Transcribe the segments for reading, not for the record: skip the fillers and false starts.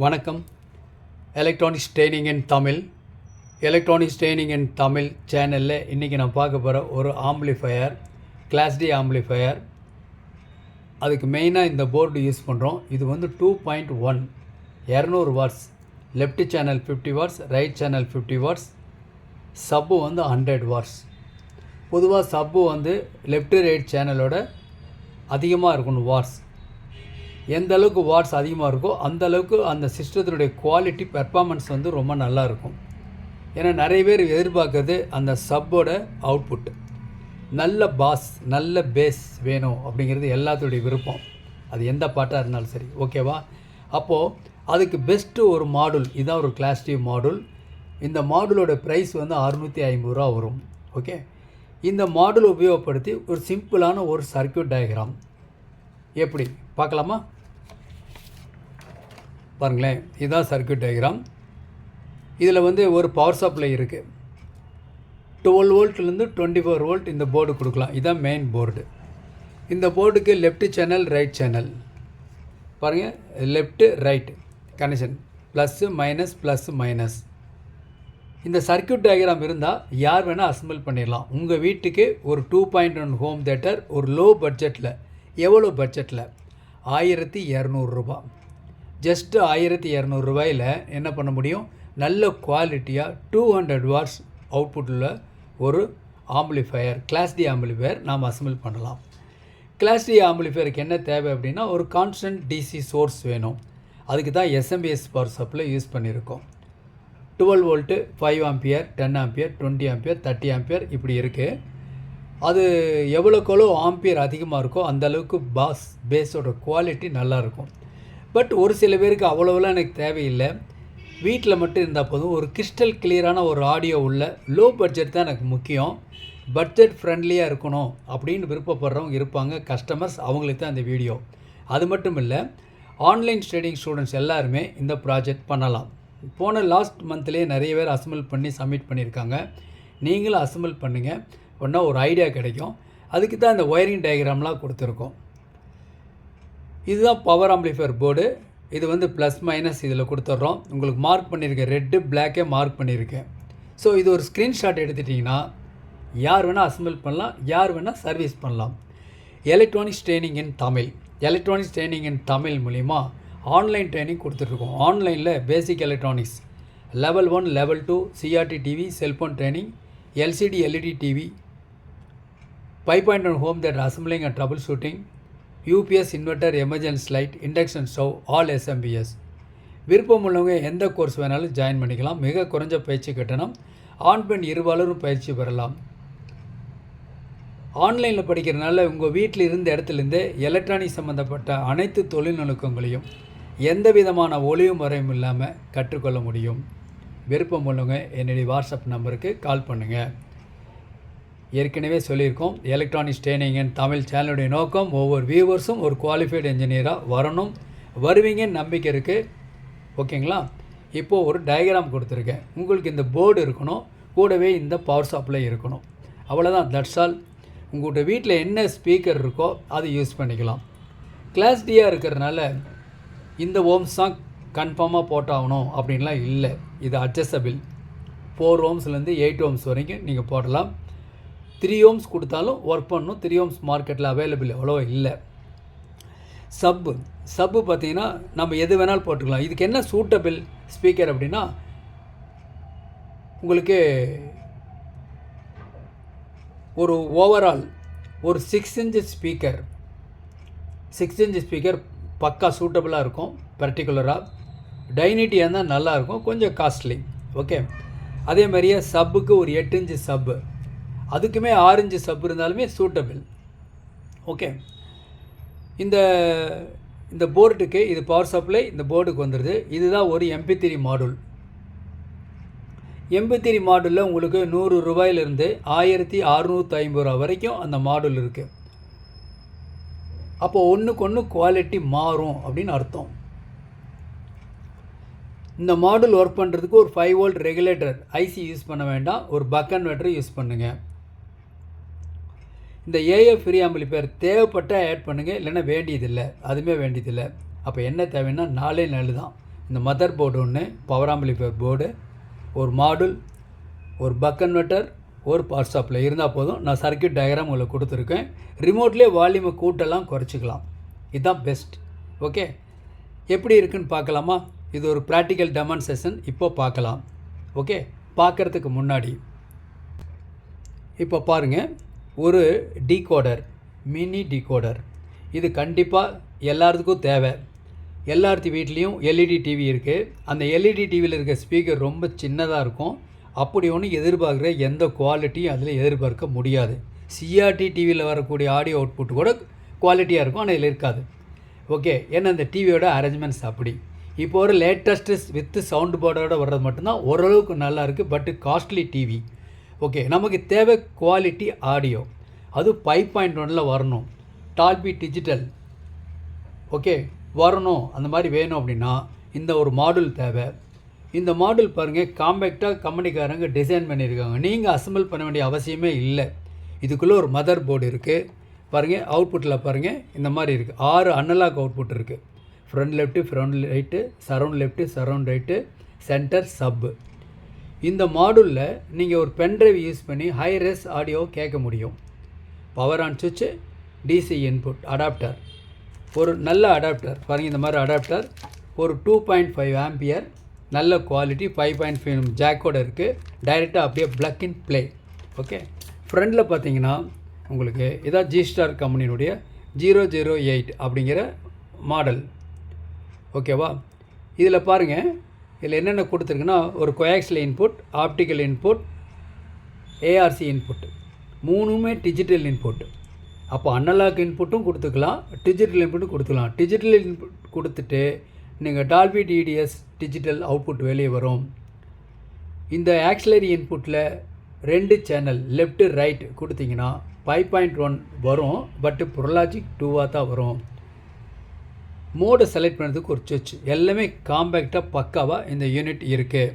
வணக்கம். Electronics training இன் தமிழ் சேனலில் இன்றைக்கி நான் பார்க்க போகிற ஒரு ஆம்பிளிஃபையர், கிளாஸ் டி ஆம்பிளிஃபையர். அதுக்கு மெயினாக இந்த போர்டு யூஸ் பண்ணுறோம். இது வந்து 2.1 200 watts, left channel 50 watts, right channel 50 watts, sub வந்து 100 வாட்ஸ். பொதுவாக சப்பு வந்து லெஃப்ட் ரைட் சேனலோட அதிகமாக இருக்கணும் வாட்ஸ். எந்த அளவுக்கு வாட்ஸ் அதிகமாக இருக்கோ அந்த அளவுக்கு அந்த சிஸ்டத்தினுடைய குவாலிட்டி பெர்ஃபார்மன்ஸ் வந்து ரொம்ப நல்லா இருக்கும். ஏன்னா நிறைய பேர் எதிர்பார்க்குறது அந்த சப்போட அவுட்புட் நல்ல பாஸ், நல்ல பேஸ் வேணும் அப்படிங்கிறது எல்லாத்துடைய விருப்பம். அது எந்த பாட்டாக இருந்தாலும் சரி, ஓகேவா? அப்போது அதுக்கு பெஸ்ட்டு ஒரு மாடுல், இதுதான் ஒரு கிளாஸ் டி மாடுல். இந்த மாடுலோட ப்ரைஸ் வந்து 650 ரூபா வரும். ஓகே, இந்த மாடுல் உபயோகப்படுத்தி ஒரு சிம்பிளான ஒரு சர்க்யூட் டயக்ராம் எப்படி பார்க்கலாமா? பாருங்களேன், இதுதான் சர்க்யூட் டயக்ராம். இதில் வந்து ஒரு பவர் சப்ளை இருக்குது. 12 வோல்ட்லேருந்து 24 வோல்ட் இந்த போர்டு கொடுக்கலாம். இதுதான் மெயின் போர்டு. இந்த போர்டுக்கு லெஃப்ட் சேனல், ரைட் சேனல் பாருங்கள், left right connection, plus minus, plus minus. இந்த சர்க்யூட் டயக்ராம் இருந்தால் யார் வேணால் அசம்பிள் பண்ணிடலாம். உங்கள் வீட்டுக்கு ஒரு 2.1 ஹோம் தேட்டர் ஒரு லோ பட்ஜெட்டில், எவ்வளோ பட்ஜெட்டில்? 1200 ரூபா. ஜஸ்ட்டு 1200 ரூபாயில் என்ன பண்ண முடியும்? நல்ல குவாலிட்டியாக 200 வாட்ஸ் அவுட்புட்டில் ஒரு ஆம்பிளிஃபையர், கிளாஸ் டி ஆம்பிளிஃபையர் நாம் அசம்பிள் பண்ணலாம். கிளாஸ் டி ஆம்பிளிஃபையருக்கு என்ன தேவை அப்படின்னா, ஒரு கான்ஸ்டன்ட் டிசி சோர்ஸ் வேணும். அதுக்கு தான் எஸ்எம்பிஎஸ் பவர் சப்ளை யூஸ் பண்ணியிருக்கோம். 12 volt, 5 ampere, 10 ampere, 20 ampere, 30 ampere இப்படி இருக்குது. அது எவ்வளோக்கெவ்வளோ ஆம்பியர் அதிகமாக இருக்கோ அந்தளவுக்கு பேஸோட குவாலிட்டி நல்லாயிருக்கும். பட் ஒரு சில பேருக்கு அவ்வளோவெல்லாம் எனக்கு தேவையில்லை, வீட்டில் மட்டும் இருந்தால் போதும், ஒரு கிறிஸ்டல் கிளியரான ஒரு ஆடியோ உள்ள லோ பட்ஜெட் தான் எனக்கு முக்கியம், பட்ஜெட் ஃப்ரெண்ட்லியாக இருக்கணும் அப்படின்னு விருப்பப்படுறவங்க இருப்பாங்க கஸ்டமர்ஸ், அவங்களுக்கு தான் இந்த வீடியோ. அது மட்டும் இல்லை, ஆன்லைன் ட்ரேடிங் ஸ்டூடெண்ட்ஸ் எல்லாருமே இந்த ப்ராஜெக்ட் பண்ணலாம். போன லாஸ்ட் மந்த்லேயே நிறைய பேர் அசம்பிள் பண்ணி சப்மிட் பண்ணியிருக்காங்க. நீங்களும் அசம்பிள் பண்ணுங்கள், ஒன்றா ஒரு ஐடியா கிடைக்கும். அதுக்கு தான் இந்த ஒயரிங் டயக்ராம்லாம் கொடுத்துருக்கோம். இதுதான் பவர் ஆம்பிளிஃபையர் போர்டு. இது வந்து ப்ளஸ் மைனஸ் இதில் கொடுத்துட்றோம். உங்களுக்கு மார்க் பண்ணியிருக்கேன், ரெட்டு பிளாக்கே மார்க் பண்ணியிருக்கேன். ஸோ இது ஒரு ஸ்க்ரீன்ஷாட் எடுத்துட்டிங்கன்னா யார் வேணால் அசம்பிள் பண்ணலாம், யார் வேணால் சர்வீஸ் பண்ணலாம். எலக்ட்ரானிக்ஸ் ட்ரைனிங் இன் தமிழ் மூலிமா ஆன்லைன் ட்ரைனிங் கொடுத்துட்ருக்கோம். ஆன்லைனில் basic electronics level 1, level 2, CRT TV, cellphone training, LCD LED TV, 5.1 home theatre assembling and troubleshooting, UPS inverter, emergency light, induction stove, all SMPS. விருப்பம் உள்ளவங்க எந்த கோர்ஸ் வேணாலும் join பண்ணிக்கலாம். மிக குறைஞ்ச பயிற்சி கட்டணம். ஆண் பெண் இருபாலரும் பயிற்சி பெறலாம். ஆன்லைனில் படிக்கிறதுனால உங்கள் வீட்டில் இருந்த இடத்துலேருந்தே எலக்ட்ரானிக் சம்மந்தப்பட்ட அனைத்து தொழில்நுட்பங்களையும் எந்த விதமான ஒளியும் மறையும் இல்லாமல் கற்றுக்கொள்ள முடியும். விருப்பம் உள்ளவங்க என்னுடைய வாட்ஸ்அப் நம்பருக்கு கால் பண்ணுங்கள். ஏற்கனவே சொல்லியிருக்கோம், எலக்ட்ரானிக்ஸ் ட்ரைனிங் இன் தமிழ் சேனலுடைய நோக்கம் ஒவ்வொரு வியூவர்ஸும் ஒரு குவாலிஃபைடு இன்ஜினியராக வரணும், வருவீங்கன்னு நம்பிக்கை இருக்குது. ஓகேங்களா? இப்போது ஒரு டயக்ராம் கொடுத்துருக்கேன். உங்களுக்கு இந்த போர்டு இருக்கணும், கூடவே இந்த பவர் சப்ளை இருக்கணும். அவ்வளோதான், தட்ஸ் ஆல். உங்கள்கிட்ட வீட்டில் என்ன ஸ்பீக்கர் இருக்கோ அதை யூஸ் பண்ணிக்கலாம். கிளாஸ் டியாக இருக்கிறதுனால இந்த ஓம்ஸ் தான் கன்ஃபார்மாக போட்டாகணும் அப்படின்லாம் இல்லை. இது அட்ஜஸ்டபிள். 4 ஓம்ஸ்லேருந்து 8 ஓம்ஸ் வரைக்கும் நீங்கள் போடலாம். 3 ஓம்ஸ் கொடுத்தாலும் ஒர்க் பண்ணணும். 3 ஓம்ஸ் மார்க்கெட்டில் அவைலபிள் அவ்வளோ இல்லை. சப்பு பார்த்திங்கன்னா நம்ம எது வேணாலும் போட்டுக்கலாம். இதுக்கு என்ன சூட்டபிள் ஸ்பீக்கர் அப்படின்னா, உங்களுக்கு ஒரு ஓவரால் ஒரு 6 இன்ச் ஸ்பீக்கர் பக்கா சூட்டபிளாக இருக்கும். பர்டிகுலராக டைனிட்டியாக இருந்தால் நல்லாயிருக்கும், கொஞ்சம் காஸ்ட்லி. ஓகே, அதே மாதிரியே சப்புக்கு ஒரு 8 இன்ச் சப்பு, அதுக்குமே 6 இன்ச் சப் இருந்தாலுமே சூட்டபிள். ஓகே, இந்த போர்டுக்கு இது பவர் சப்ளை இந்த போர்டுக்கு வந்துடுது. இதுதான் ஒரு MP3 மாடுல். MP3 மாடுலில் உங்களுக்கு 100 ரூபாயிலிருந்து 1650 ரூபா வரைக்கும் அந்த மாடுல் இருக்குது. அப்போது ஒன்றுக்கு ஒன்று குவாலிட்டி மாறும் அப்படின்னு அர்த்தம். இந்த மாடுல் ஒர்க் பண்ணுறதுக்கு ஒரு 5 வோல்ட் ரெகுலேட்டர் ஐசி யூஸ் பண்ண வேண்டாம், ஒரு பக் கன்வெர்ட்டர் யூஸ் பண்ணுங்கள். இந்த ஏஎஃப் ஃப்ரீ ஆம்பிளிஃபையர் தேவைப்பட்டால் ஆட் பண்ணுங்கள், இல்லைன்னா வேண்டியதில்லை, அதுவுமே வேண்டியதில்லை. அப்போ என்ன தேவைன்னா 4 தான். இந்த மதர் போர்டு ஒன்று, பவர் ஆம்பிளிஃபையர் போர்டு, ஒரு மாடுல், ஒரு பக் கன்வெர்ட்டர், ஒரு பவர் சப்ளை இருந்தால் போதும். நான் சர்க்யூட் டயக்ராம் உங்களுக்கு கொடுத்துருக்கேன். ரிமோட்லேயே வால்யூமை கூட்டலாம் குறைச்சிக்கலாம். இதுதான் பெஸ்ட். ஓகே, எப்படி இருக்குன்னு பார்க்கலாமா? இது ஒரு ப்ராக்டிக்கல் டெமான்ஸ்ட்ரேஷன் இப்போ பார்க்கலாம். ஓகே, பார்க்குறதுக்கு முன்னாடி இப்போ பாருங்கள், ஒரு டீகோடர், மினி டீகோடர். இது கண்டிப்பாக எல்லாத்துக்கும் தேவை. எல்லாத்து வீட்லேயும் எல்இடி டிவி இருக்குது. அந்த எல்இடி டிவியில் இருக்க ஸ்பீக்கர் ரொம்ப சின்னதாக இருக்கும். அப்படி ஒன்று எதிர்பார்க்குற எந்த குவாலிட்டியும் அதில் எதிர்பார்க்க முடியாது. சிஆர்டி டிவியில் வரக்கூடிய ஆடியோ அவுட்புட் கூட குவாலிட்டியாக இருக்கும், ஆனால் இதில் இருக்காது. ஓகே, ஏன்னா அந்த டிவியோட அரேஞ்ச்மெண்ட்ஸ் அப்படி. இப்போ ஒரு லேட்டஸ்ட்டு வித்து சவுண்டு போர்டோடு வர்றது மட்டும்தான் ஓரளவுக்கு நல்லா இருக்குது. பட்டு காஸ்ட்லி டிவி. ஓகே, நமக்கு தேவை குவாலிட்டி ஆடியோ. அது 5.1 வரணும், டால்பி டிஜிட்டல். ஓகே, வரணும், அந்த மாதிரி வேணும் அப்படின்னா இந்த ஒரு மாடுல் தேவை. இந்த மாடுல் பாருங்கள், காம்பேக்டாக கம்பெனிக்காரங்க டிசைன் பண்ணியிருக்காங்க. நீங்கள் அசம்பிள் பண்ண வேண்டிய அவசியமே இல்லை. இதுக்குள்ளே ஒரு மதர் போர்டு இருக்குது பாருங்கள். அவுட்புட்டில் பாருங்கள், இந்த மாதிரி இருக்குது. 6 அனலாக் அவுட்புட் இருக்குது. Front left, front right, surround left, surround right, centre, சப்பு. இந்த மாடுலில் நீங்கள் ஒரு பென்ட்ரைவ் யூஸ் பண்ணி ஹை ரெஸ் ஆடியோ கேட்க முடியும். பவர் ஆன் சுவிட்சு, டிசி இன்புட், அடாப்டர், ஒரு நல்ல அடாப்டர் பாருங்கள். இந்த மாதிரி அடாப்டர் ஒரு 2.5 ஆம்பியர், நல்ல குவாலிட்டி, 5.5 ஜாக்கோடு இருக்குது. டைரெக்டாக அப்படியே ப்ளக் இன் ப்ளே. ஓகே, ஃப்ரண்டில் பார்த்தீங்கன்னா உங்களுக்கு இதான் ஜிஸ்டார் கம்பெனியினுடைய 008 அப்படிங்கிற மாடல். ஓகேவா? இதில் பாருங்கள், இதில் என்னென்ன கொடுத்துருக்குன்னா ஒரு coaxial input, optical input, ARC input, மூணுமே டிஜிட்டல் இன்புட். அப்போ அனலாக் இன்புட்டும் கொடுத்துக்கலாம், டிஜிட்டல் இன்புட்டும் கொடுத்துக்கலாம். டிஜிட்டல் இன்புட் கொடுத்துட்டு நீங்கள் டால்பி டிடிஎஸ் டிஜிட்டல் அவுட்புட் வெளியே வரும். இந்த ஆக்சிலரி இன்புட்டில் 2 சேனல் லெஃப்ட்டு ரைட் கொடுத்தீங்கன்னா 5.1 வரும். பட்டு ப்ரோலாஜிக் 2 தான் வரும். மோடை செலக்ட் பண்ணுறதுக்கு ஒரு சுவிட்ச். எல்லாமே காம்பேக்டாக பக்காவாக இந்த யூனிட் இருக்குது.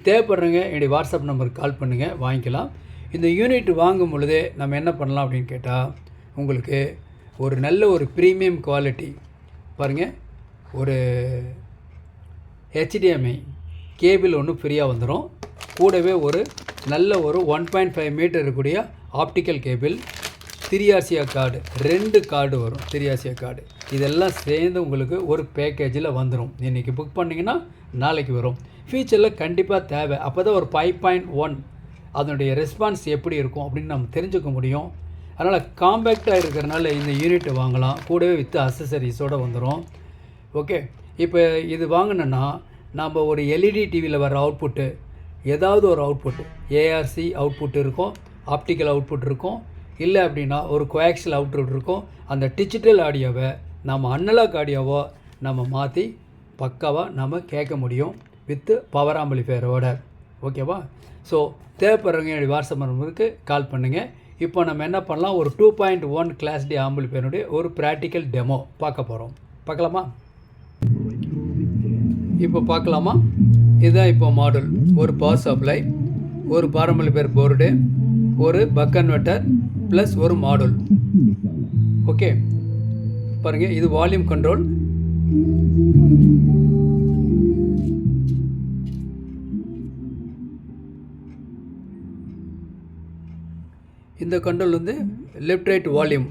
தேவைப்படுறவங்க என்னுடைய வாட்ஸ்அப் நம்பருக்கு கால் பண்ணுங்கள், வாங்கிக்கலாம். இந்த யூனிட் வாங்கும் பொழுதே நம்ம என்ன பண்ணலாம் அப்படின்னு கேட்டால், உங்களுக்கு ஒரு நல்ல ஒரு ப்ரீமியம் குவாலிட்டி பாருங்கள், ஒரு HDMI கேபிள் ஒன்று ஃப்ரீயாக வந்துடும். கூடவே ஒரு நல்ல ஒரு 1.5 மீட்டர் இருக்கக்கூடிய optical cable, 3RCA card, 2 card வரும். 3RCA கார்டு இதெல்லாம் சேர்ந்து உங்களுக்கு ஒரு பேக்கேஜில் வந்துடும். இன்றைக்கி புக் பண்ணிங்கன்னா நாளைக்கு வரும். ஃபியூச்சரில் கண்டிப்பாக தேவை. அப்போ தான் ஒரு 5.1 அதனுடைய ரெஸ்பான்ஸ் எப்படி இருக்கும் அப்படின்னு நம்ம தெரிஞ்சுக்க முடியும். அதனால் காம்பேக்டாக இருக்கிறனால இந்த யூனிட்டை வாங்கலாம். கூடவே வித் அசசரிஸோடு வந்துடும். ஓகே, இப்போ இது வாங்கினோன்னா நம்ம ஒரு எல்இடி டிவியில் வர அவுட்புட்டு, ஏதாவது ஒரு அவுட்புட்டு, ஏஆர்சி அவுட்புட் இருக்கும், ஆப்டிக்கல் அவுட்புட் இருக்கும், இல்லை அப்படின்னா ஒரு கோஆக்சியல் அவுட்புட் இருக்கும். அந்த டிஜிட்டல் ஆடியோவை நம்ம அனலாக் ஆடியோவோ நம்ம மாற்றி பக்காவாக நம்ம கேட்க முடியும் வித்து பவர் ஆம்பிளிஃபையரோட. ஓகேவா? ஸோ தேவைப்படுறவங்க என்னுடைய வாட்ஸ்அப் நம்பருக்கு கால் பண்ணுங்கள். இப்போ நம்ம என்ன பண்ணலாம், ஒரு 2.1 கிளாஸ் டி ஆம்பிளிஃபையருடைய ஒரு ப்ராக்டிக்கல் டெமோ பார்க்க போகிறோம். பார்க்கலாமா? இப்போ பார்க்கலாமா? இதுதான் இப்போ மாடல். ஒரு பவர் சப்ளை, ஒரு பவர் ஆம்பிளிஃபையர் போர்டு, ஒரு பக் கன்வெர்ட்டர் ப்ளஸ் ஒரு மாடல். ஓகே, பாருங்கள், இது வால்யூம் கண்ட்ரோல். இந்த கண்ட்ரோல் வந்து லெஃப்ட் ரைட் வால்யூம்.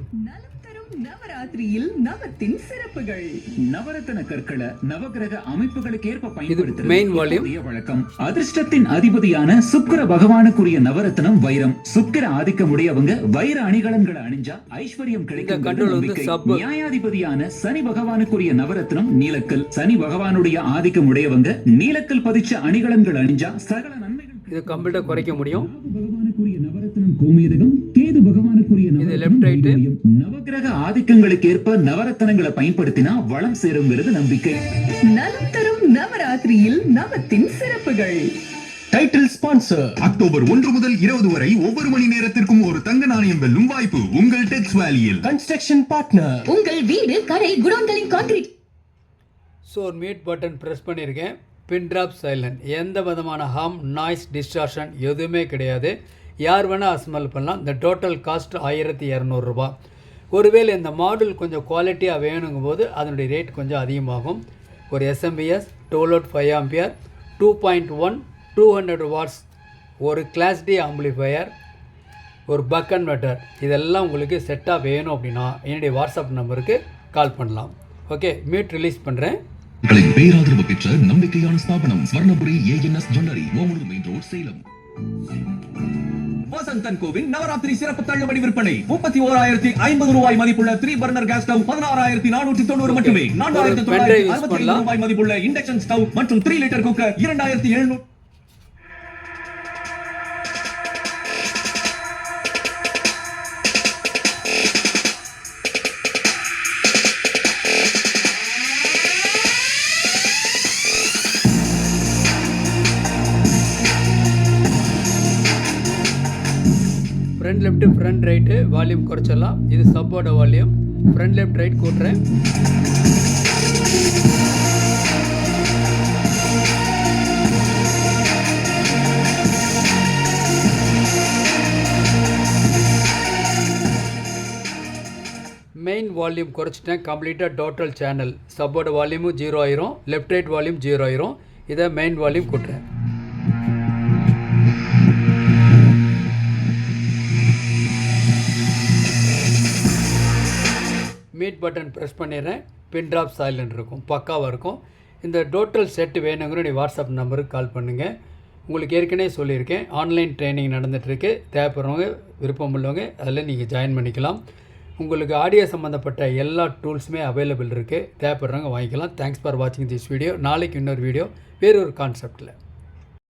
நவராத்திரியில் நவத்தின் சிறப்புகள். நவரத்ன கற்களை நவகிரக அமைப்புகளுக்கு ஏற்ப பயன்படுத்துவது மெயின் வால்யூம் வழக்கம். அதிர்ஷ்டத்தின் அதிபதியான சுக்கிர பகவானுக்குரிய நவரத்னம் வைரம். சுக்கிர ஆதிக்கம் உடையவங்க வைர அணிகலன்களை அணிஞ்சா ஐஸ்வர்யம் கிடைக்கும். நியாயாதிபதியான சனி பகவானுக்குரிய நவரத்னம் நீலக்கல். சனி பகவானுடைய ஆதிக்கம் உடையவங்க நீலக்கல் பதிச்ச அணிகலன்கள் அணிஞ்சா சகல நன்மைகள். இது கம்ப்ளீட்டா குறைக்க முடியும். பகவானுக்குரிய நவரத்னம் கோமேதகம். கேது பகவானுக்குரிய நவகிரக ஆதிக்கங்களுக்கு ஏற்ப நவரத்னங்களை பயன்படுத்தினா வளம் சேருங்கிறது நம்பிக்கை. நலம் தரும் நவராத்திரியில் நவத்தின் சிறப்புகள். Title sponsor. அக்டோபர் 1 முதல் 20 வரை ஒவ்வொரு மணி நேரத்திற்கும் ஒரு தங்க நாணயம் வெல்லும் வாய்ப்பு உங்கள் டெக்ஸ் வேலியில். Construction partner. உங்கள் வீடு, கடை, குடோன்களின் concrete. So mute button press பண்ணியிருக்கேன். Pin drop silent. எந்த விதமான ஹார்ம், நாய்ஸ், டிஸ்டார்ஷன் எதுவுமே கிடையாது. யார் வேணால் அசம்பிள் பண்ணலாம். இந்த டோட்டல் காஸ்ட் 1200 ரூபா. ஒருவேளை இந்த மாடல் கொஞ்சம் குவாலிட்டியாக வேணுங்கும் போது அதனுடைய ரேட் கொஞ்சம் அதிகமாகும். ஒரு எஸ்எம்பிஎஸ் 12 5 ஆம்பியர் 2.1 200 வாட்ஸ் ஒரு கிளாஸ் டி ஆம்பிளிஃபையர் ஒரு பக் கன்வெர்ட்டர் இதெல்லாம் உங்களுக்கு செட்டாக வேணும் அப்படின்னா என்னுடைய வாட்ஸ்அப் நம்பருக்கு கால் பண்ணலாம். ஓகே, மீட் ரிலீஸ் பண்ணுறேன். உங்களின் பேராதரவு பெற்ற நம்பிக்கையான ஸ்தாபனம் Swarnapuri ANS jewellery, Omalur main road, Salem. Vasanthan கோவின் நவராத்திரி சிறப்பு தள்ளுபடி விற்பனை 31,050 ரூபாய் மதிப்புள்ள 3 பர்னர் கேஸ் ஸ்டவ் 16,490 மட்டுமே. 4,965 ரூபாய் மதிப்புள்ள இண்டக்ஷன் ஸ்டவ் மற்றும் 3 litre cooker 2,700. Front left front right volume குறைச்சிடலாம். இது சப்போட வால்யூம். ஃப்ரண்ட் லெஃப்ட் ரைட் கூட்டுறேன். மெயின் வால்யூம் குறைச்சிட்டேன். கம்ப்ளீட்டாக டோட்டல் சேனல் சப்போட வால்யூமும் 0 ஆயிரும். லெஃப்ட் ரைட் வால்யூம் 0 ஆயிரும். இதை மெயின் வால்யூம் கூட்டுறேன். மீட் பட்டன் ப்ரெஸ் பண்ணிடுறேன். பின் ட்ராப் சைலண்ட் இருக்கும், பக்காவாக இருக்கும். இந்த டோட்டல் செட் வேணுங்கிற நீ வாட்ஸ்அப் நம்பருக்கு கால் பண்ணுங்கள். உங்களுக்கு ஏற்கனவே சொல்லியிருக்கேன், ஆன்லைன் ட்ரைனிங் நடந்துகிட்ருக்கு. தேவைப்படுறவங்க விருப்பம் உள்ளவங்க அதில் நீங்கள் ஜாயின் பண்ணிக்கலாம். உங்களுக்கு ஆடியோ சம்மந்தப்பட்ட எல்லா டூல்ஸுமே அவைலபிள் இருக்குது. தேவைப்படுறவங்க வாங்கிக்கலாம். தேங்க்ஸ் ஃபார் வாட்சிங் திஸ் வீடியோ. நாளைக்கு இன்னொரு வீடியோ வேறு ஒரு கான்செப்டில்.